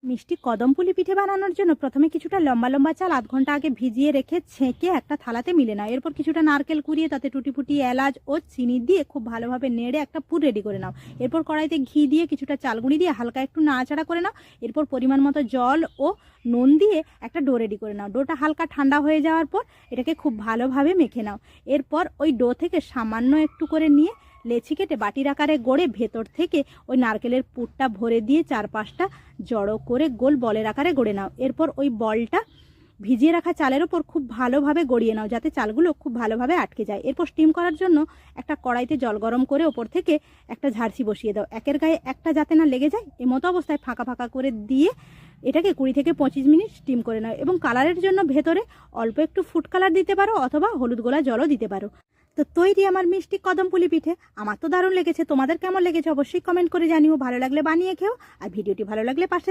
মিষ্টি কদমপুলি পিঠে বানানোর জন্য প্রথমে কিছুটা লম্বা লম্বা চাল আধ ঘন্টা আগে ভিজিয়ে রেখে ছেঁকে একটা থালাতে মিলে নাও। এরপর কিছুটা নারকেল কুড়িয়ে তাতে টুটি ফুটি এলাচ ও চিনি দিয়ে খুব ভালোভাবে নেড়ে একটা পুর রেডি করে নাও। এরপর কড়াইতে ঘি দিয়ে কিছুটা চালগুঁড়ি দিয়ে হালকা একটু নাড়াচাড়া করে নাও। এরপর পরিমাণ মতো জল ও নুন দিয়ে একটা ডো রেডি করে নাও। ডোটা হালকা ঠান্ডা হয়ে যাওয়ার পর এটাকে খুব ভালোভাবে মেখে নাও। এরপর ওই ডো থেকে সামান্য একটু করে নিয়ে লেচি কেটে বাটির আকারে গড়ে ভেতর থেকে ওই নারকেলের পুরটা ভরে দিয়ে চারপাশটা জড়ো করে গোল বলের আকারে গড়ে নাও। এরপর ওই বলটা ভিজিয়ে রাখা চালের ওপর খুব ভালোভাবে গড়িয়ে নাও যাতে চালগুলো খুব ভালোভাবে আটকে যায়। এরপর স্টিম করার জন্য একটা কড়াইতে জল গরম করে ওপর থেকে একটা ঝাড়সি বসিয়ে দাও। একের গায়ে একটা যাতে না লেগে যায় এমতো অবস্থায় ফাঁকা ফাঁকা করে দিয়ে এটাকে 20 থেকে 25 মিনিট স্টিম করে নাও। এবং কালারের জন্য ভেতরে অল্প একটু ফুড কালার দিতে পারো অথবা হলুদ গোলা জলও দিতে পারো। তো তৈরি আমার মিষ্টি কদমপুলি পিঠে। আমার তো দারুণ লেগেছে, তোমাদের কেমন লেগেছে অবশ্যই কমেন্ট করে জানিও। ভালো লাগলে বানিয়ে খেও, আর ভিডিওটি ভালো লাগলে পাশে